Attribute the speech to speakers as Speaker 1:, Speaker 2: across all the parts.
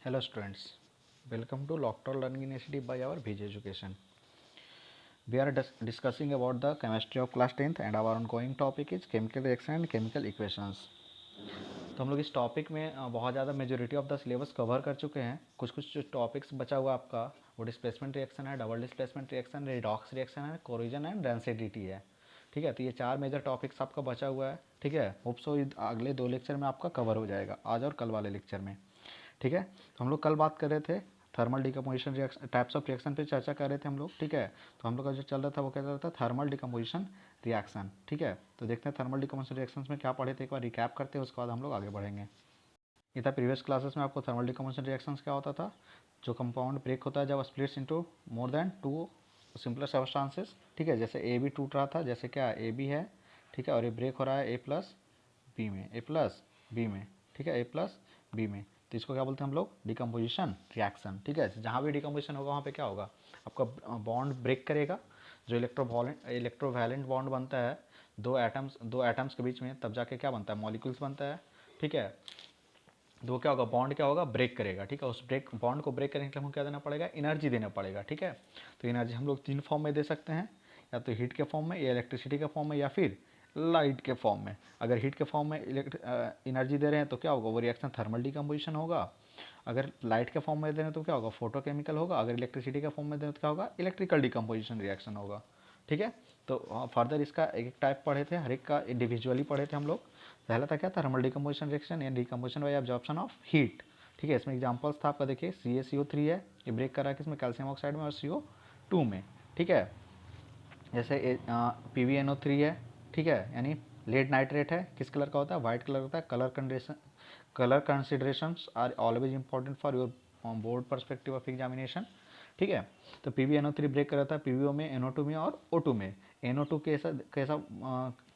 Speaker 1: Hello students, welcome to Lockdown Learning Initiative by our VG Education. We are discussing about the chemistry of class 10th and our ongoing topic is chemical reaction and chemical equations. तो हम लोग इस topic में बहुत ज़्यादा majority of the syllabus cover कर चुके हैं. कुछ कुछ जो टॉपिक्स बचा हुआ आपका वो डिस्प्लेसमेंट रिएक्शन है, double displacement reaction, redox reaction है, कोरिजन एंड रेंसिडिटी है. ठीक है, तो ये 4 मेजर टॉपिक्स आपका बचा हुआ है. ठीक है, होप सो अगले 2 लेक्चर में आपका कवर हो जाएगा, आज और कल वाले लेक्चर में. ठीक है, तो हम लोग कल बात कर रहे थे thermal decomposition reaction, types of reaction पे चर्चा कर रहे थे हम लोग. ठीक है, तो हम लोग का जो चल रहा था वो क्या चल रहा था, थर्मल डिकम्पोजिशन रिएक्शन. ठीक है, तो देखते हैं थर्मल डिकम्पोजिशन रिएक्शंस में क्या पढ़े थे, एक बार रिकैप करते हैं, उसके बाद हम लोग आगे बढ़ेंगे. ये था प्रीवियस क्लासेस में आपको थर्मल डिकम्पोजिशन रिएक्शंस क्या होता था. जो कंपाउंड ब्रेक होता है जब splits into more than 2 simpler substances. ठीक है, जैसे ए बी टूट रहा था, जैसे क्या ए बी है. ठीक है, और ये ब्रेक हो रहा है ए प्लस बी में, ए प्लस बी में. ठीक है, ए प्लस बी में, तो इसको क्या बोलते हैं हम लोग, डिकम्पोजिशन रिएक्शन. ठीक है, जहाँ भी डिकम्पोजिशन होगा वहाँ पे क्या होगा, आपका बॉन्ड ब्रेक करेगा. जो इलेक्ट्रोवैलेंट बॉन्ड बनता है दो एटम्स के बीच में, तब जाके क्या बनता है, मॉलिक्यूल्स बनता है. ठीक है, तो क्या होगा, बॉन्ड क्या होगा, ब्रेक करेगा. ठीक है, उस बॉन्ड को ब्रेक करने के लिए हमको क्या देना पड़ेगा, एनर्जी देना पड़ेगा. ठीक है, तो एनर्जी हम लोग 3 फॉर्म में दे सकते हैं, या तो हीट के फॉर्म में, या इलेक्ट्रिसिटी के फॉर्म में, या फिर लाइट के फॉर्म में. अगर हीट के फॉर्म में एनर्जी दे रहे हैं तो क्या होगा, वो रिएक्शन थर्मल डिकम्पोजिशन होगा. अगर लाइट के फॉर्म में दे रहे हैं तो क्या होगा, फोटोकेमिकल होगा. अगर इलेक्ट्रिसिटी के फॉर्म में दे रहे हैं तो क्या होगा, इलेक्ट्रिकल डिकम्पोजिशन रिएक्शन होगा. ठीक है, तो फर्दर इसका एक एक टाइप पढ़े थे, हर एक का इंडिविजुअली पढ़े थे हम लोग. पहला था क्या, थर्मल डिकम्पोजिशन रिएक्शन या decomposition bye absorption of heat. ठीक है, इसमें एग्जांपल्स था आपका, देखिए CaCO3 है, ये ब्रेक कर रहा है किसमें, कैल्शियम ऑक्साइड में और CO2 में. ठीक है, जैसे PbNO3 है. ठीक है, यानी लेड नाइट्रेट है, किस कलर का होता है, वाइट कलर होता है. Colour considerations are always important for your board perspective of examination. ठीक है, तो PbNO3 ब्रेक कर रहा था PbO में, NO2 में और O2 में. NO2 कैसा कैसा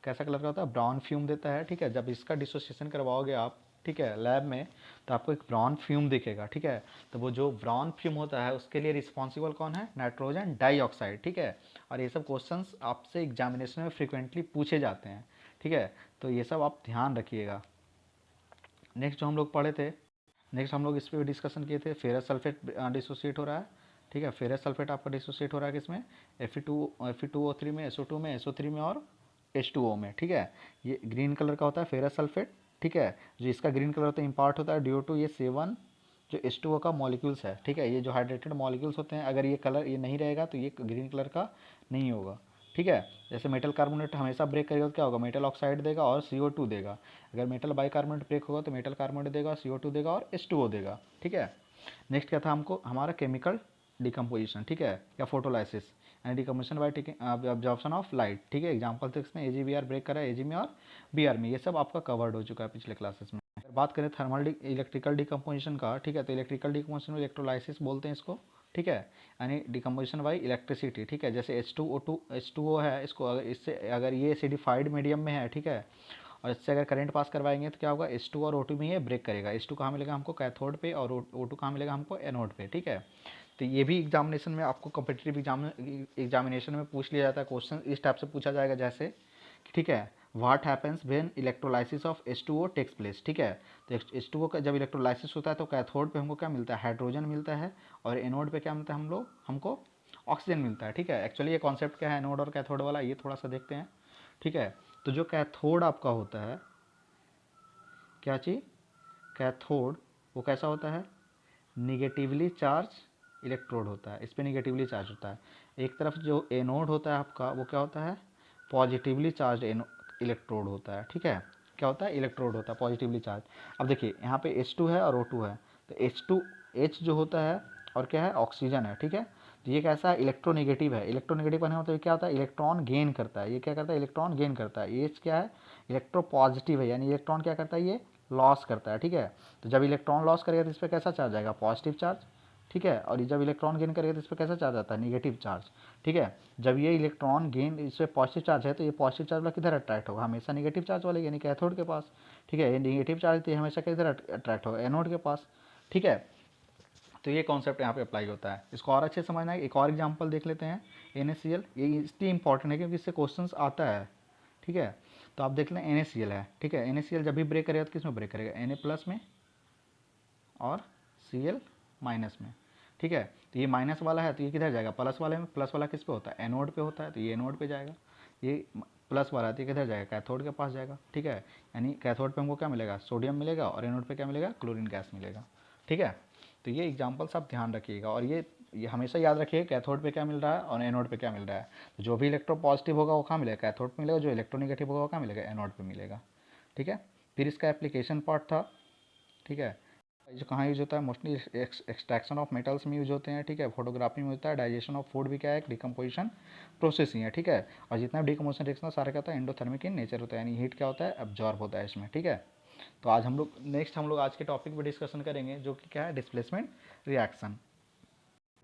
Speaker 1: कैसा कलर का होता है, ब्राउन फ्यूम देता है. ठीक है, जब इसका डिसोसिएशन करवाओगे आप, ठीक है, लैब में, तो आपको एक ब्राउन फ्यूम दिखेगा. ठीक है, तो वो जो ब्राउन फ्यूम होता है उसके लिए रिस्पॉन्सिबल कौन है, नाइट्रोजन डाइऑक्साइड. ठीक है, और ये सब क्वेश्चंस आपसे एग्जामिनेशन में फ्रिक्वेंटली पूछे जाते हैं. ठीक है, तो ये सब आप ध्यान रखिएगा. नेक्स्ट जो हम लोग पढ़े थे, नेक्स्ट हम लोग इस पर डिस्कशन किए थे, फेरस सल्फेट डिसोसिएट हो रहा है. ठीक है, फेरस सल्फेट आपका डिसोसिएट हो रहा है किसमें, Fe2O3 में, SO2 में, SO3 में और H2O में. ठीक है, ये ग्रीन कलर का होता है फेरस सल्फेट. ठीक है, जो इसका ग्रीन कलर होता है इम्पार्ट होता है ड्यू टू ये 7 जो H2O का मॉलिक्यूल्स है. ठीक है, ये जो हाइड्रेटेड मॉलिक्यूल्स होते हैं, अगर ये कलर ये नहीं रहेगा तो ये ग्रीन कलर का नहीं होगा. ठीक है, जैसे मेटल कार्बोनेट हमेशा ब्रेक करेगा तो क्या होगा, मेटल ऑक्साइड देगा और CO2 देगा. अगर मेटल बाइकार्बोनेट ब्रेक होगा तो मेटल कार्बोनेट देगा, CO2 देगा और H2O देगा. ठीक है, नेक्स्ट क्या था हमको, हमारा केमिकल डिकम्पोजिशन. ठीक है, या फोटोलाइसिस यानी decomposition bye absorption of light. ठीक है, एग्जाम्पल थे इसमें AgBr ब्रेक करा है, Ag में और Br में. ये सब आपका कवर्ड हो चुका है पिछले क्लासेस में. अगर बात करें थर्मल इलेक्ट्रिकल डिकम्पोजिशन का, ठीक है, तो इलेक्ट्रिकल डिकम्पोजिशन में इलेक्ट्रोलाइसिस बोलते हैं इसको. ठीक है, यानी डिकम्पोजिशन बाई इलेक्ट्रिसिटी. ठीक है, जैसे H2O है, इसको इससे अगर ये एसिडिफाइड मीडियम में है, ठीक है, और इससे अगर करंट पास करवाएंगे तो क्या होगा, H2 और O2 में ये ब्रेक करेगा. H2 कहाँ मिलेगा हमको, कैथोड पे, और O2 कहाँ मिलेगा हमको, एनोड पे. ठीक है, तो ये भी एग्जामिनेशन में आपको कॉम्पिटिटिव एग्जामिनेशन में पूछ लिया जाता है. क्वेश्चन इस टाइप से पूछा जाएगा जैसे, ठीक है, what happens when electrolysis of H2O takes place. ठीक है, तो H2O का जब इलेक्ट्रोलाइसिस होता है तो कैथोड पे हमको क्या मिलता है, हाइड्रोजन मिलता है, और एनोड पे क्या मिलता है हमको ऑक्सीजन मिलता है. ठीक है, एक्चुअली ये कॉन्सेप्ट क्या है एनोड और कैथोड वाला, ये थोड़ा सा देखते हैं. ठीक है, तो जो कैथोड आपका होता है, क्या चीज़, कैथोड, वो कैसा होता है, निगेटिवली चार्ज इलेक्ट्रोड होता है. इस पर निगेटिवली चार्ज होता है. एक तरफ जो एनोड होता है आपका, वो क्या होता है, पॉजिटिवली चार्ज इलेक्ट्रोड होता है. ठीक है, क्या होता है, इलेक्ट्रोड होता है पॉजिटिवली चार्ज. अब देखिए यहाँ पे H2 है और O2 है, तो H जो होता है और क्या है, ऑक्सीजन है. ठीक है, तो ये कैसा है, इलेक्ट्रोनेगेटिव है. इलेक्ट्रोनेगेटिव बने होता है, क्या होता है, इलेक्ट्रॉन गेन करता है. ये क्या करता है, इलेक्ट्रॉन गेन करता है. ये क्या है, इलेक्ट्रो पॉजिटिव है, यानी इलेक्ट्रॉन क्या करता है, ये लॉस करता है. ठीक है, तो जब इलेक्ट्रॉन लॉस करेगा तो इस पर कैसा चार्ज आएगा, पॉजिटिव चार्ज. ठीक है, और जब इलेक्ट्रॉन गेन करेगा तो इस पर कैसा चार्ज आता है, निगेटिव चार्ज. ठीक है, जब ये इलेक्ट्रॉन गेन इस पर पॉजिटिव चार्ज है तो ये पॉजिटिव चार्ज वाला किधर अट्रैक्ट होगा, हमेशा निगेटिव चार्ज वाले यानी कैथोड के पास. ठीक है, ये निगेटिव चार्ज तो हमेशा किधर अट्रैक्ट होगा, एनोड के पास. ठीक है, तो ये कॉन्सेप्ट यहाँ पे अप्लाई होता है. इसको और अच्छे समझना है, एक और एग्जांपल देख लेते हैं. NaCl, ये इसलिए इंपॉर्टेंट है क्योंकि इससे क्वेश्चंस आता है. ठीक है, तो आप देख लें NaCl है. ठीक है, NaCl जब भी ब्रेक करेगा तो किस में ब्रेक करेगा, Na प्लस में और Cl माइनस में, ठीक है। तो ये माइनस वाला है तो ये किधर जाएगा, प्लस वाले में। प्लस वाला किस पे होता है, एनोड पे होता है, तो ये एनोड पे जाएगा। ये प्लस वाला है तो ये किधर जाएगा, कैथोड के पास जाएगा, ठीक है। यानी कैथोड पे हमको क्या मिलेगा, सोडियम मिलेगा, और एनोड पे क्या मिलेगा, क्लोरीन गैस मिलेगा, ठीक है। तो ये एग्जाम्पल्स आप ध्यान रखिएगा, और ये हमेशा याद रखिए कैथोड पे क्या मिल रहा है और एनोड पे क्या मिल रहा है। तो जो भी इलेक्ट्रो पॉजिटिव होगा वो कहाँ मिलेगा, कैथोड पे मिलेगा, जो इलेक्ट्रोनिगेटिव होगा वो कहाँ मिलेगा, एनोड पे मिलेगा, ठीक है। फिर इसका एप्लीकेशन पार्ट था, ठीक है। जो कहाँ यूज होता है, मोस्टली एक्सट्रैक्शन ऑफ मेटल्स में यूज होते हैं, ठीक है। फोटोग्राफी में होता है, डाइजेशन ऑफ फूड भी क्या है, डिकम्पोजिशन प्रोसेस ही है, ठीक है। और जितना भी डिकम्पोजिशन रिएक्शन सारा क्या होता है, एंडोथर्मिक इन नेचर होता है, यानी हीट क्या होता है, एब्जॉर्ब होता है इसमें, ठीक है। तो आज हम लोग आज के टॉपिक पर डिस्कशन करेंगे, जो कि क्या है, डिस्प्लेसमेंट रिएक्शन।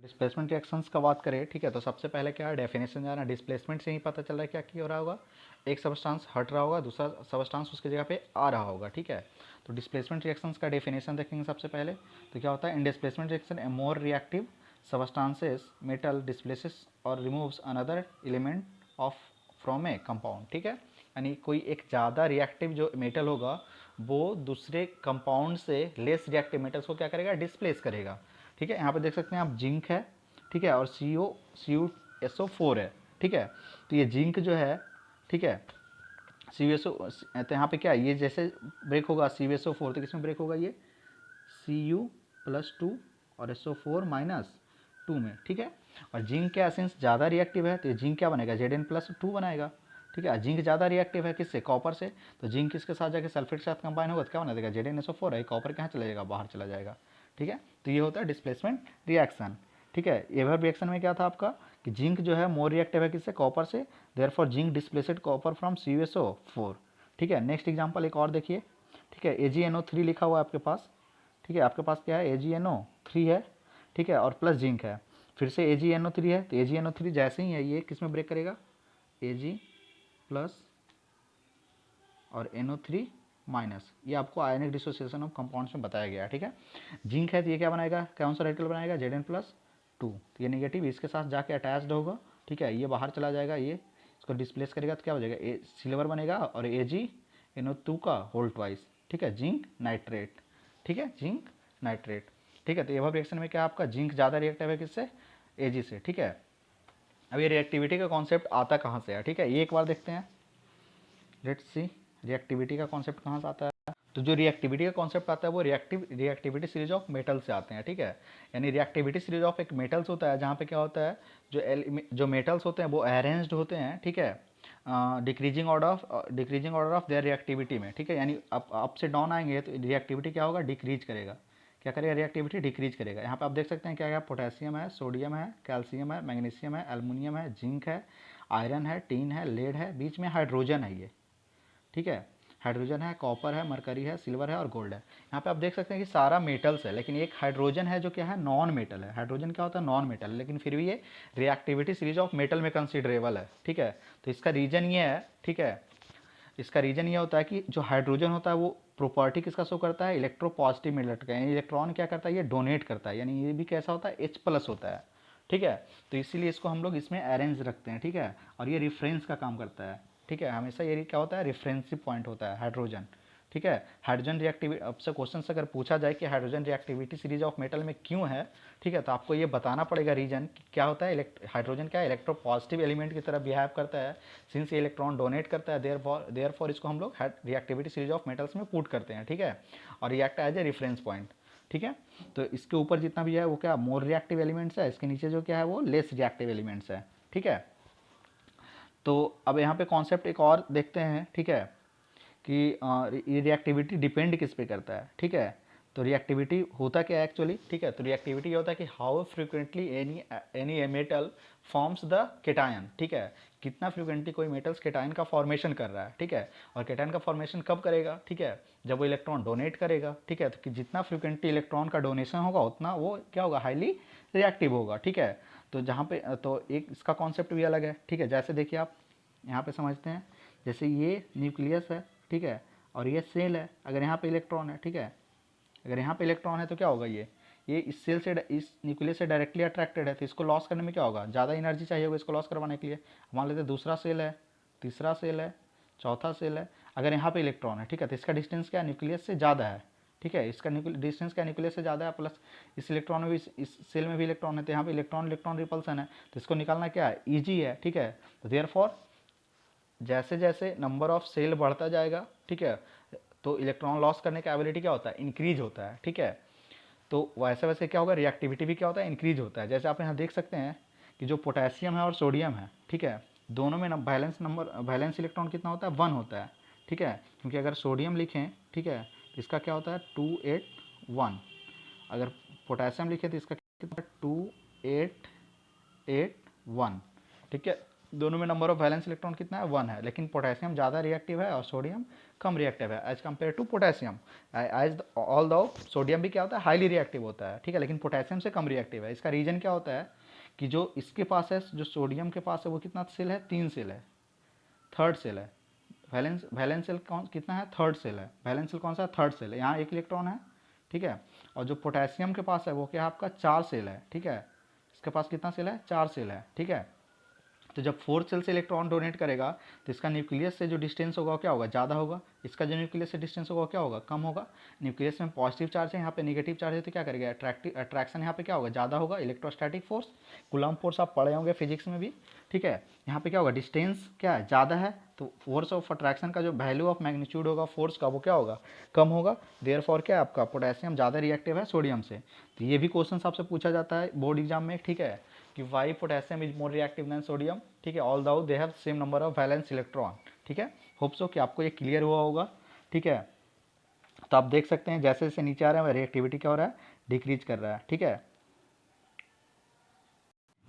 Speaker 1: डिस्प्लेसमेंट रिएक्शंस का बात करें, ठीक है, तो सबसे पहले क्या है, डेफिनेशन जाना। डिस्प्लेसमेंट से ही पता चल रहा है क्या हो रहा होगा, एक सबस्टांस हट रहा होगा, दूसरा सबस्टांस उसकी जगह पे आ रहा होगा, ठीक है। तो डिस्प्लेसमेंट रिएक्शंस का डेफिनेशन देखेंगे सबसे पहले। तो क्या होता है, in displacement reaction a more reactive substances metal displaces और removes another element of from a compound, ठीक है। यानी कोई एक ज़्यादा रिएक्टिव जो मेटल होगा वो दूसरे कंपाउंड से लेस रिएक्टिव मेटल्स को क्या करेगा, डिस्प्लेस करेगा, ठीक है। यहाँ पे देख सकते हैं आप, जिंक है, ठीक है, और CuSO4 है, ठीक है। तो ये जिंक जो है, ठीक है, CuSO, तो यहाँ पे क्या है, ये जैसे ब्रेक होगा CuSO4 तो किसमें ब्रेक होगा, ये Cu+2 और SO4-2 में, ठीक है। और जिंक के एसेंस ज़्यादा रिएक्टिव है तो ये जिंक क्या बनेगा, Zn+2 बनाएगा, ठीक है। जिंक ज़्यादा रिएक्टिव है किससे, कॉपर से, तो जिंक किसके साथ जाकर सल्फेट के साथ कंबाइन होगा तो क्या बना देगा, ZnSO4 है, कॉपर कहाँ चला जाएगा, बाहर चला जाएगा, ठीक है। तो ये होता है डिस्प्लेसमेंट रिएक्शन, ठीक है। एवर रिएक्शन में क्या था आपका कि जिंक जो है मोर रिएक्टिव है किससे, कॉपर से, therefore zinc displaced copper from CuSO4, ठीक है। नेक्स्ट एग्जांपल एक और देखिए, ठीक है। AgNO3 लिखा हुआ है आपके पास, ठीक है। आपके पास क्या है, AgNO3 है, ठीक है, और प्लस जिंक है, फिर से AgNO3 है, तो AgNO3 जैसे ही है ये किस में ब्रेक करेगा, Ag प्लस और NO3 माइनस। ये आपको आयनिक डिसोसिएशन ऑफ कंपाउंड्स में बताया गया है, ठीक है। जिंक है तो ये क्या बनाएगा, कौन सा रेडिकल बनाएगा, Zn+2, तो ये नेगेटिव इसके साथ जाके अटैच्ड होगा, ठीक है, ये बाहर चला जाएगा, ये इसको डिस्प्लेस करेगा तो क्या हो जाएगा, सिल्वर बनेगा, और AgNO2 का होल ट्वाइस, ठीक है, जिंक नाइट्रेट, ठीक है, जिंक नाइट्रेट, ठीक है। तो ये रिएक्शन में क्या आपका जिंक ज़्यादा रिएक्टिव है किससे, Ag से, ठीक है। अब ये रिएक्टिविटी का कॉन्सेप्ट आता कहाँ से है, ठीक है, ये एक बार देखते हैं। लेट्स सी रिएक्टिविटी का कॉन्सेप्ट कहाँ से आता है। तो जो रिएक्टिविटी का कॉन्सेप्ट आता है वो रिएक्टिविटी सीरीज ऑफ मेटल से आते हैं, ठीक है। यानी रिएक्टिविटी सीरीज ऑफ एक मेटल्स होता है जहाँ पे क्या होता है, जो मेटल्स होते हैं वो अरेंज्ड होते हैं, ठीक है, decreasing order of their reactivity में, ठीक है। यानी अप से डाउन आएंगे तो रिएक्टिविटी क्या होगा, डिक्रीज करेगा, क्या करेगा, रिएक्टिविटी डिक्रीज करेगा। यहाँ पे आप देख सकते हैं क्या क्या, पोटेशियम है, सोडियम है, कैल्शियम है, मैग्नीशियम है, एल्युमिनियम है, जिंक है, आयरन है, टीन है, लेड है, बीच में हाइड्रोजन है ये, ठीक है। हाइड्रोजन है, कॉपर है, मरकरी है, सिल्वर है और गोल्ड है। यहाँ पे आप देख सकते हैं कि सारा मेटल्स है, लेकिन एक हाइड्रोजन है जो क्या है, नॉन मेटल है। हाइड्रोजन क्या होता है, नॉन मेटल, लेकिन फिर भी ये रिएक्टिविटी सीरीज ऑफ मेटल में कंसिडरेबल है, ठीक है। तो इसका रीजन ये है, ठीक है, इसका रीजन ये होता है कि जो हाइड्रोजन होता है वो प्रॉपर्टी किसका शो करता है, इलेक्ट्रो पॉजिटिव में लटका है, इलेक्ट्रॉन क्या करता है, ये डोनेट करता है, यानी ये भी कैसा होता है, H+ होता है, ठीक है। तो इसीलिए इसको हम लोग इसमें अरेंज रखते हैं, ठीक है। और ये रिफरेंस का काम करता है, ठीक है, हमेशा ये क्या होता है, रेफरेंसिव पॉइंट होता है हाइड्रोजन, ठीक है। हाइड्रोजन रिएक्टिविटी, अब से क्वेश्चन से अगर पूछा जाए कि hydrogen reactivity series of metal में क्यों है, ठीक है, तो आपको ये बताना पड़ेगा रीजन कि क्या होता है, हाइड्रोजन क्या है, इलेक्ट्रो पॉजिटिव एलिमेंट की तरह बिहेव करता है, सिंस ये इलेक्ट्रॉन डोनेट करता है, देयर फॉर इसको हम लोग रिएक्टिविटी सीरीज ऑफ मेटल्स में पुट करते हैं, ठीक है, और react as a reference point, ठीक है। तो इसके ऊपर जितना भी है वो क्या, मोर रिएक्टिव एलिमेंट्स है, इसके नीचे जो क्या है वो लेस रिएक्टिव एलिमेंट्स है, ठीक है। तो अब यहाँ पे कॉन्सेप्ट एक और देखते हैं, ठीक है, कि ये रिएक्टिविटी डिपेंड किस पे करता है, ठीक है। तो रिएक्टिविटी होता क्या है एक्चुअली, ठीक है, तो रिएक्टिविटी ये होता है कि how frequently any metal forms the cation, ठीक है, कितना फ्रिक्वेंटली कोई मेटल्स केटायन का फॉर्मेशन कर रहा है, ठीक है। और केटायन का फॉर्मेशन कब करेगा, ठीक है, जब वो इलेक्ट्रॉन डोनेट करेगा, ठीक है। तो कि जितना फ्रिक्वेंटली इलेक्ट्रॉन का डोनेशन होगा उतना वो क्या होगा, हाईली रिएक्टिव होगा, ठीक है। तो जहाँ पे तो एक इसका कॉन्सेप्ट भी अलग है, ठीक है। जैसे देखिए आप यहाँ पे समझते हैं, जैसे ये न्यूक्लियस है, ठीक है, और ये सेल है, अगर यहाँ पे इलेक्ट्रॉन है, ठीक है, अगर यहाँ पे इलेक्ट्रॉन है तो क्या होगा, ये इस सेल से, इस न्यूक्लियस से डायरेक्टली अट्रैक्टेड है, तो इसको लॉस करने में क्या होगा, ज़्यादा एनर्जी चाहिए होगा इसको लॉस करवाने के लिए। मान लेते हैं दूसरा सेल है, तीसरा सेल है, चौथा सेल है, अगर यहाँ पे इलेक्ट्रॉन है, ठीक है, तो इसका डिस्टेंस क्या है, न्यूक्लियस से ज़्यादा है, ठीक है, इसका डिस्टेंस क्या न्यूक्लियस से ज़्यादा है, प्लस इस इलेक्ट्रॉन में भी, इस सेल में भी इलेक्ट्रॉन है, तो यहाँ पे इलेक्ट्रॉन इलेक्ट्रॉन रिपल्सन है, तो इसको निकालना क्या है, ईजी है। ठीक है, तो देयरफॉर जैसे जैसे नंबर ऑफ सेल बढ़ता जाएगा, ठीक है, तो इलेक्ट्रॉन लॉस करने का एबिलिटी क्या होता है, इंक्रीज होता है। ठीक है, तो वैसे वैसे क्या होगा, रिएक्टिविटी भी क्या होता है, इंक्रीज होता है। जैसे आप यहाँ देख सकते हैं कि जो पोटेशियम है और सोडियम है, ठीक है, दोनों में बैलेंस इलेक्ट्रॉन कितना होता है, 1 होता है। ठीक है, क्योंकि अगर सोडियम लिखें, ठीक है, तो इसका क्या होता है, 281। अगर पोटेशियम लिखें तो इसका कितना, 2881। ठीक है, दोनों में नंबर ऑफ वैलेंस इलेक्ट्रॉन कितना है, 1 है, लेकिन पोटेशियम ज़्यादा रिएक्टिव है और सोडियम कम रिएक्टिव है as compare to potassium. As although sodium भी क्या होता है, हाईली रिएक्टिव होता है। ठीक है, लेकिन पोटेशियम से कम रिएक्टिव है। इसका रीजन क्या होता है कि जो इसके पास है, जो सोडियम के पास है, वो कितना सेल है, 3 सेल है, थर्ड सेल है। वैलेंस सेल कौन कितना है, थर्ड सेल है। वैलेंस सेल कौन सा है, थर्ड सेल है, यहाँ 1 इलेक्ट्रॉन है। ठीक है, और जो पोटेशियम के पास है वो क्या है, आपका 4 सेल है। ठीक है, इसके पास कितना सेल है, 4 सेल है। ठीक है, तो जब 4 सेल से इलेक्ट्रॉन डोनेट करेगा तो इसका न्यूक्लियस से जो डिस्टेंस होगा क्या होगा, ज़्यादा होगा। इसका जो न्यूक्लियस से डिस्टेंस होगा क्या होगा, कम होगा। न्यूक्लियस में पॉजिटिव चार्ज है, यहाँ पे नेगेटिव चार्ज है, तो क्या करेगा, अट्रैक्शन यहाँ पे क्या होगा, ज़्यादा होगा। इलेक्ट्रोस्टैटिक फोर्स, कूलम्ब फोर्स आप पढ़े होंगे फिजिक्स में भी। ठीक है, यहाँ पे क्या होगा, डिस्टेंस क्या है, ज़्यादा है, तो फोर्स ऑफ अट्रैक्शन का जो वैल्यू ऑफ मैग्नीट्यूड होगा फोर्स का, वो क्या होगा, कम होगा। देयरफॉर क्या है, आपका पोटेशियम ज़्यादा रिएक्टिव है सोडियम से। तो ये भी क्वेश्चन आपसे पूछा जाता है बोर्ड एग्जाम में। ठीक है, कि why potassium is more reactive than sodium. ठीक है, although they have same number of valence electron. ठीक है, होप सो कि आपको ये क्लियर हुआ होगा। ठीक है, तो आप देख सकते हैं जैसे जैसे नीचे आ रहे हैं रिएक्टिविटी क्या हो रहा है, डिक्रीज कर रहा है। ठीक है,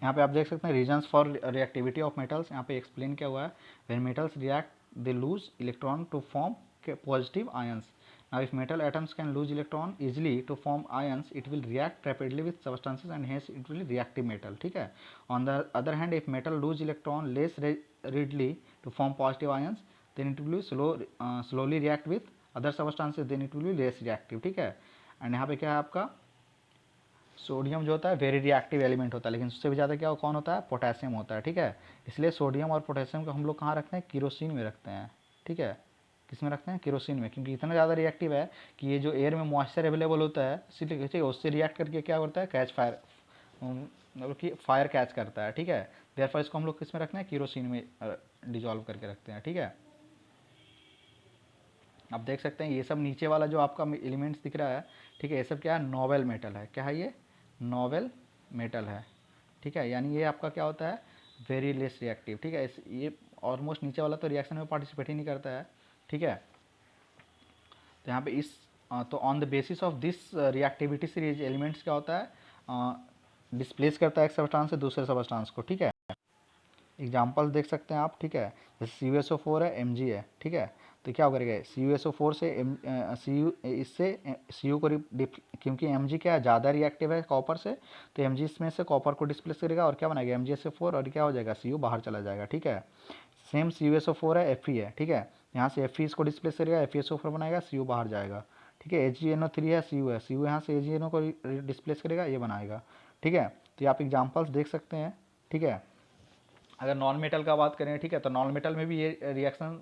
Speaker 1: यहाँ पे आप देख सकते हैं reasons for reactivity of metals, यहाँ पे एक्सप्लेन किया हुआ है। When metals react they lose electron to form positive ions. Now, if metal atoms can lose electron easily to form ions, it will react rapidly with substances and hence it will be reactive metal. ठीक है, on the other hand, if metal lose electron less readily to form positive ions, then it will be slowly react with other substances, then it will be less reactive. ठीक है, and यहाँ पे क्या है आपका, sodium जो होता है वेरी रिएक्टिव एलिमेंट होता है, लेकिन उससे भी ज़्यादा क्या कौन होता है, पोटेशियम होता है। ठीक है, इसलिए सोडियम और पोटेशियम को हम लोग कहाँ रखते हैं, केरोसिन में रखते हैं। ठीक है, किस में रखते हैं, केरोसिन में, क्योंकि इतना ज़्यादा रिएक्टिव है कि ये जो एयर में मॉइस्चर अवेलेबल होता है इसीलिए, ठीक है, उससे रिएक्ट करके क्या करता है, कैच फायर, मतलब कि फायर कैच करता है। ठीक है, देयरफॉर इसको हम लोग किस में रखते हैं, केरोसिन में डिजॉल्व करके रखते हैं। ठीक है, आप देख सकते हैं ये सब नीचे वाला जो आपका एलिमेंट्स दिख रहा है, ठीक है, ये सब क्या है, नोवेल मेटल है। क्या है ये, नोवेल मेटल है। ठीक है, यानी ये आपका क्या होता है, वेरी लेस रिएक्टिव। ठीक है, ये ऑलमोस्ट नीचे वाला तो रिएक्शन में पार्टिसिपेट ही नहीं करता है। ठीक है, तो यहाँ पे तो on the basis of this reactivity series elements क्या होता है, डिस्प्लेस करता है एक सब्सटेंस से दूसरे सब्सटेंस को। ठीक है, एग्जाम्पल देख सकते हैं आप। ठीक है, जैसे CuSO4 है, Mg है। ठीक है, तो क्या करेगा, CuSO4 से इससे Cu को क्योंकि Mg क्या है, ज़्यादा रिएक्टिव है कॉपर से, तो Mg इसमें से कॉपर को डिस्प्लेस करेगा और क्या बनाएगा, MgSO4, और क्या हो जाएगा, Cu बाहर चला जाएगा। ठीक है, सेम CuSO4 है, Fe है। ठीक है, यहाँ से Fe इसको डिस्प्लेस करेगा, FeSO4 बनाएगा, Cu बाहर जाएगा। ठीक है, HgNO3 है, Cu है, Cu यहाँ से HgNO को डिस्प्लेस करेगा, ये बनाएगा। ठीक है, तो ये आप एग्जाम्पल्स देख सकते हैं। ठीक है, अगर नॉन मेटल का बात करें, ठीक है, तो नॉन मेटल में भी ये रिएक्शन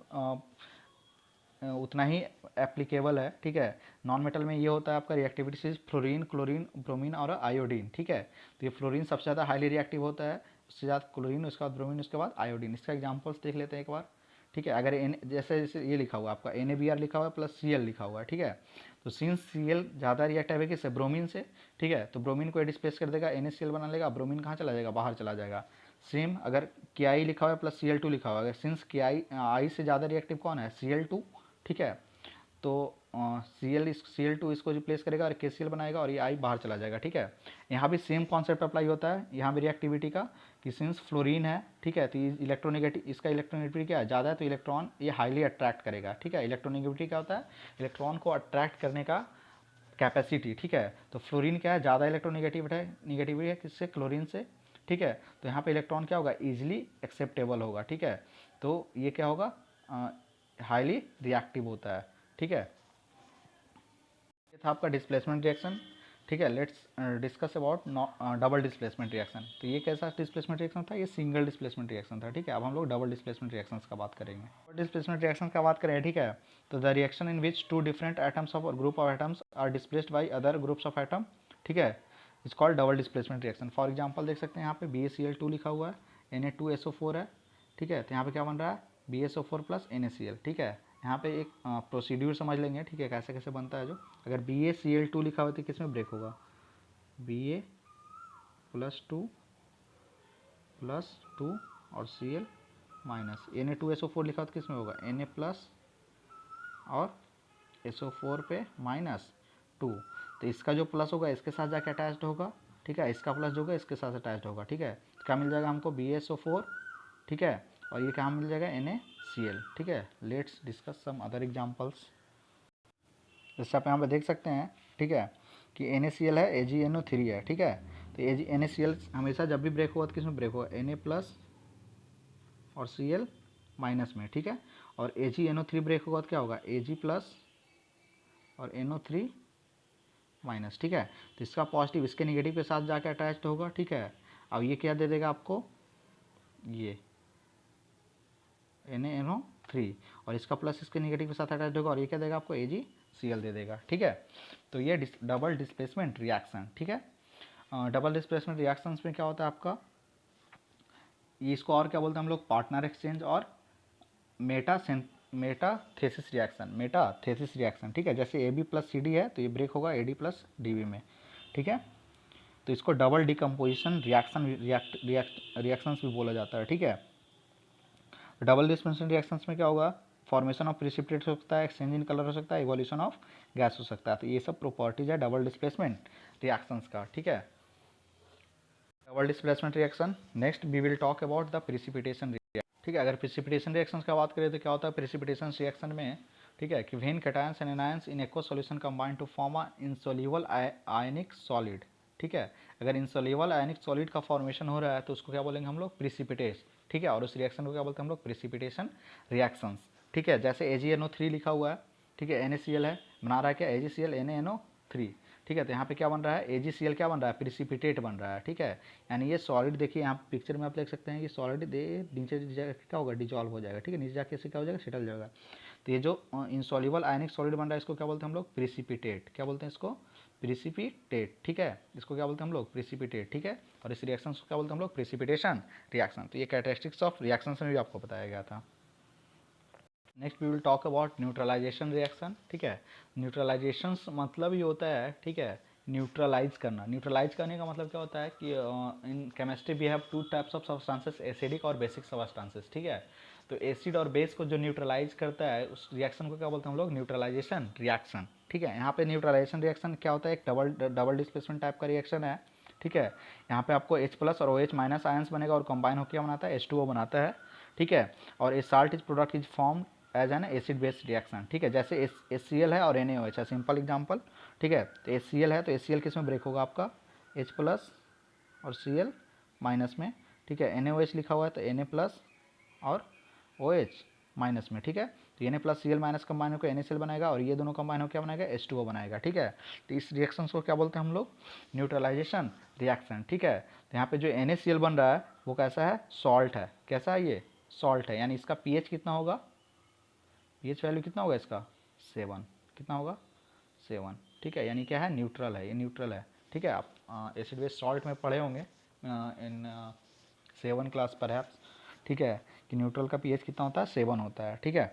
Speaker 1: उतना ही एप्लीकेबल है। ठीक है, नॉन मेटल में ये होता है आपका रिएक्टिविटी से फ्लोरीन, क्लोरीन, ब्रोमीन और आयोडीन। ठीक है, तो ये फ्लोरीन सबसे ज़्यादा हाईली रिएक्टिव होता है, उससे ज़्यादा क्लोरीन, उसके बाद ब्रोमीन, उसके बाद आयोडीन। इसका एग्जाम्पल्स देख लेते हैं एक बार। ठीक है, अगर जैसे जैसे ये लिखा हुआ है आपका NaBr लिखा हुआ है प्लस Cl लिखा हुआ है। ठीक है, तो सिंस Cl ज़्यादा रिएक्टिव है किससे, ब्रोमीन से। ठीक है, तो ब्रोमीन को डिस्प्लेस कर देगा, NaCl बना लेगा, ब्रोमीन कहाँ चला जाएगा, बाहर चला जाएगा। सेम अगर Ki लिखा हुआ है प्लस Cl2 लिखा हुआ है, सिंस Ki से ज़्यादा रिएक्टिव कौन है, Cl2। ठीक है, तो Cl2 इसको रिप्लेस करेगा और KCl बनाएगा और ये I बाहर चला जाएगा। ठीक है, यहाँ भी सेम कॉन्सेप्ट अप्लाई होता है, यहाँ भी रिएक्टिविटी का, कि सिंस फ्लोरीन है, ठीक है, तो इलेक्ट्रोनेगेटिव, इसका इलेक्ट्रोनेगेटिविटी क्या है, ज़्यादा है, तो इलेक्ट्रॉन ये हाईली अट्रैक्ट करेगा। ठीक है, इलेक्ट्रोनेगेटिविटी क्या होता है, इलेक्ट्रॉन को अट्रैक्ट करने का कैपेसिटी। ठीक है, तो फ्लोरीन क्या है, ज़्यादा इलेक्ट्रोनेगेटिविटी है किससे, क्लोरीन से। ठीक है, तो यहाँ पे इलेक्ट्रॉन क्या होगा, ईजिली एक्सेप्टेबल होगा। ठीक है, तो ये क्या होगा, हाईली रिएक्टिव होता है। ठीक है, ये था आपका डिस्प्लेसमेंट रिएक्शन। ठीक ठीक है। Let's discuss about double displacement reaction. तो ये कैसा डिस्प्लेसमेंट रिएक्शन था, ये सिंगल डिस्प्लेसमेंट रिएक्शन था, ठीक है। अब हम लोग डबल डिस्प्लेसमेंट रिएक्शंस का बात करेंगे। डबल डिस्प्लेसमेंट रिएक्शन का बात करें, ठीक है, तो the reaction in which two different atoms of और group of atoms are displaced by other groups of atom, ठीक है, it's called double displacement reaction. For example देख सकते हैं यहाँ पे BaCl2 लिखा हुआ है, Na2SO4 है, ठीक है। तो यहाँ पे क्या बन रहा है, BaSO4 प्लस NaCl, ठीक है। यहाँ पे एक प्रोसीड्यूर समझ लेंगे, ठीक है, कैसे कैसे बनता है। जो अगर BaCl2 लिखा हुआ तो किस में ब्रेक होगा, Ba प्लस टू और Cl माइनस। Na2SO4 लिखा हो तो किस में होगा, Na प्लस और SO4 पे माइनस 2। तो इसका जो प्लस होगा इसके साथ जाके अटैच्ड होगा, ठीक है, इसका प्लस जो होगा इसके साथ अटैच्ड होगा, ठीक है। क्या मिल जाएगा हमको, BaSO4, ठीक है, और ये क्या मिल जाएगा, NaCl, ठीक है। Let's discuss some other examples. जैसे आप यहाँ पे देख सकते हैं, ठीक है, कि NaCl है, AgNO3 है, ठीक है। तो NaCl हमेशा जब भी ब्रेक होगा तो किस में ब्रेक होगा, Na प्लस और Cl माइनस में, ठीक है। और AgNO3 ब्रेक होगा तो क्या होगा, Ag प्लस और NO3 माइनस, ठीक है। तो इसका पॉजिटिव इसके निगेटिव के साथ जाके अटैच्ड होगा, ठीक है। अब ये क्या दे देगा आपको, ये NaNO3, और इसका प्लस इसके निगेटिव के साथ अटैच्ड होगा, और ये क्या देगा आपको, AgCl दे देगा, ठीक है। तो ये डबल डिस्प्लेसमेंट रिएक्शन, ठीक है। डबल डिस्प्लेसमेंट रिएक्शंस में क्या होता है आपका, ये इसको और क्या बोलते हैं हम लोग, पार्टनर एक्सचेंज और मेटाथेसिस रिएक्शन, ठीक है। जैसे AB प्लस CD है तो ये ब्रेक होगा AD प्लस DB में, ठीक है। तो इसको डबल डिकम्पोजिशन रिएक्शंस भी बोला जाता है, ठीक है। डबल डिस्प्लेसमेंट रिएक्शंस में क्या होगा, फॉर्मेशन ऑफ प्रिसिपिटेट हो सकता है, एक्सचेंज इन कलर हो सकता है, इवोल्यूशन ऑफ गैस हो सकता है। तो ये सब प्रॉपर्टीज है डबल डिस्प्लेसमेंट रिएक्शंस का, ठीक है। Double displacement reaction. Next we will talk about the precipitation reaction, ठीक है। अगर प्रिसिपिटेशन रिएक्शन की बात करें तो क्या होता है प्रिसिपिटेशन रिएक्शन में, ठीक है, कि when cations and anions in aqueous solution combine to form a insoluble ionic solid, ठीक है। अगर इनसोल्यूबल आयनिक सॉलिड का फॉर्मेशन हो रहा है तो उसको क्या बोलेंगे हम लोग, प्रिसिपिटेट, ठीक है। और उस रिएक्शन को क्या बोलते हैं हम लोग, प्रिसिपिटेशन रिएक्शंस, ठीक है। जैसे AgNO3 लिखा हुआ है, ठीक है, NaCl है, बना रहा है क्या, AgCl NaNO3, ठीक है। तो यहाँ पे क्या बन रहा है, AgCl क्या बन रहा है, प्रिसिपिटेट बन रहा है, ठीक है। यानी ये सॉलिड, देखिए यहाँ पिक्चर में आप देख सकते हैं कि सॉलिड नीचे जाकर क्या होगा, डिजॉल्व हो जाएगा, ठीक है, नीचे जाके इससे क्या हो जाएगा, सेटल जाएगा। तो ये जो इनसॉल्युबल आयनिक सॉलिड बन रहा है इसको क्या बोलते हैं हम लोग, प्रिसिपिटेट, क्या बोलते हैं इसको, प्रिसिपिटेट, ठीक है। इसको क्या बोलते हैं हम लोग, प्रिसिपिटेट, ठीक है। और इस रिएक्शन को क्या बोलते हैं हम लोग, प्रिसिपिटेशन रिएक्शन। तो ये कैरेक्टरिस्टिक्स ऑफ रिएक्शन में भी आपको बताया गया था। Next we will talk about neutralisation reaction, ठीक है। न्यूट्रलाइजेशन मतलब ये होता है, ठीक है, न्यूट्रलाइज करना। न्यूट्रलाइज करने का मतलब क्या होता है कि in chemistry we have two types of substances, acidic और बेसिक सब्सटेंसेस, ठीक है। तो एसिड और बेस को जो न्यूट्रलाइज करता है उस रिएक्शन को क्या बोलते हैं हम लोग, न्यूट्रलाइजेशन रिएक्शन, ठीक है। यहाँ पे न्यूट्रलाइजेशन रिएक्शन क्या होता है, एक डबल डिस्प्लेसमेंट टाइप का रिएक्शन है, ठीक है। यहाँ पे आपको H प्लस और OH माइनस आयंस बनेगा और कंबाइन होकर बनाता है, H2O बनाता है, ठीक है। और a salt is product is form as an acid based reaction, ठीक है। जैसे HCl है और NaOH है, सिंपल एग्जांपल, ठीक है। तो HCl है तो HCl किस में ब्रेक होगा आपका, H प्लस और Cl माइनस में, ठीक है। NaOH लिखा हुआ है तो Na प्लस और OH माइनस में, ठीक है। तो Na plus Cl minus combine होकर NaCl बनाएगा और ये दोनों कंबाइन होकर क्या बनाएगा, H2O बनाएगा, ठीक है। तो इस रिएक्शन को क्या बोलते हैं हम लोग, न्यूट्रलाइजेशन रिएक्शन, ठीक है। तो यहाँ पे जो NaCl बन रहा है वो कैसा है, सॉल्ट है, कैसा है ये, सॉल्ट है। यानी इसका pH कितना होगा, pH वैल्यू कितना होगा इसका, 7, कितना होगा, 7, ठीक है। यानी क्या है, न्यूट्रल है, ये न्यूट्रल है, ठीक है। आप एसिड बेस सॉल्ट में पढ़े होंगे इन 7 क्लास पर, ठीक है, कि न्यूट्रल का pH कितना होता है, 7 होता है, ठीक है।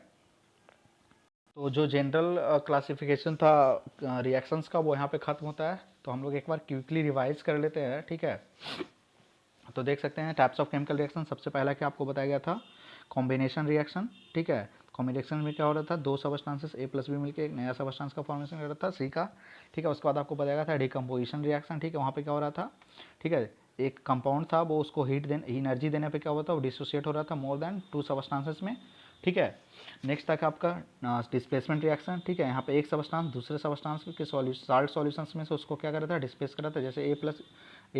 Speaker 1: तो जो जनरल क्लासिफिकेशन था रिएक्शंस का वो यहाँ पे ख़त्म होता है। तो हम लोग एक बार क्विकली रिवाइज कर लेते हैं, ठीक है। तो देख सकते हैं टाइप्स ऑफ केमिकल रिएक्शन, सबसे पहला क्या आपको बताया गया था, कॉम्बिनेशन रिएक्शन, ठीक है। कॉम्बिनेशन में क्या हो रहा था, दो सबस्टांसेस A प्लस B मिलकर एक नया सबस्टांस का फॉर्मेशन कर रहा था, C का, ठीक है। उसके बाद आपको बताया गया था डिकम्पोजिशन रिएक्शन, ठीक है। वहाँ पे क्या हो रहा था, ठीक है, एक कंपाउंड था वो उसको एनर्जी देने पे क्या हुआ था, वो डिसोसिएट हो रहा था मोर देन 2 सबस्टांसेस में, ठीक है। नेक्स्ट तक आपका डिस्प्लेसमेंट रिएक्शन, ठीक है। यहाँ पे एक सबस्टांस दूसरे सबस्टांस के साल्ट सॉल्यूशंस में से उसको क्या कर रहा था, डिस्प्लेस कर रहा था। जैसे ए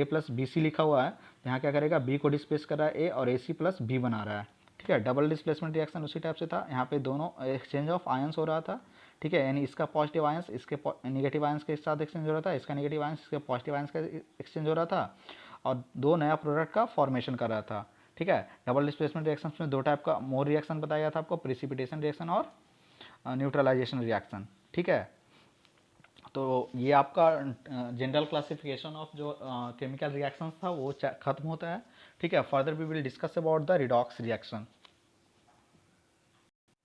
Speaker 1: प्लस BC लिखा हुआ है तो यहाँ क्या करेगा, B को डिस्प्लेस कर रहा है A और AC प्लस B बना रहा है, ठीक है। डबल डिस्प्लेसमेंट रिएक्शन उसी टाइप से था, यहाँ पे दोनों एक्सचेंज ऑफ आयंस हो रहा था, ठीक है, यानी इसका पॉजिटिव आयंस इसके नेगेटिव आयंस के साथ एक्सचेंज हो रहा था, इसका नेगेटिव आयंस इसके पॉजिटिव आयंस का एक्सचेंज हो रहा था और दो नया प्रोडक्ट का फॉर्मेशन कर रहा था। ठीक है, डबल डिस्प्लेसमेंट रिएक्शंस में दो टाइप का मोर रिएक्शन बताया गया था आपको, प्रिसिपिटेशन रिएक्शन और न्यूट्रलाइजेशन रिएक्शन। ठीक है, तो ये आपका जनरल क्लासिफिकेशन ऑफ जो केमिकल रिएक्शंस था वो खत्म होता है। ठीक है, further we will discuss about the redox reaction.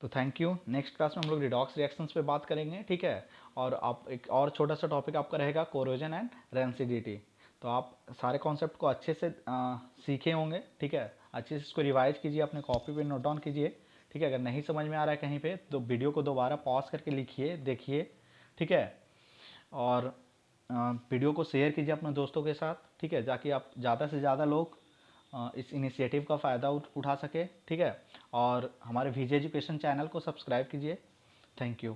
Speaker 1: तो थैंक यू। नेक्स्ट क्लास में हम लोग रिडॉक्स रिएक्शंस पे बात करेंगे। ठीक है, और आप एक और छोटा सा टॉपिक आपका रहेगा कोरोजन एंड रेंसिडिटी। तो आप सारे कॉन्सेप्ट को अच्छे से सीखे होंगे। ठीक है, अच्छे से इसको रिवाइज कीजिए, अपने कॉपी पे नोट डाउन कीजिए। ठीक है, अगर नहीं समझ में आ रहा है कहीं पे तो वीडियो को दोबारा पॉज करके लिखिए, देखिए। ठीक है, और वीडियो को शेयर कीजिए अपने दोस्तों के साथ। ठीक है, ताकि आप ज़्यादा से ज़्यादा लोग इस इनिशिएटिव का फ़ायदा उठा सके। ठीक है, और हमारे VJ एजुकेशन चैनल को सब्सक्राइब कीजिए। Thank you.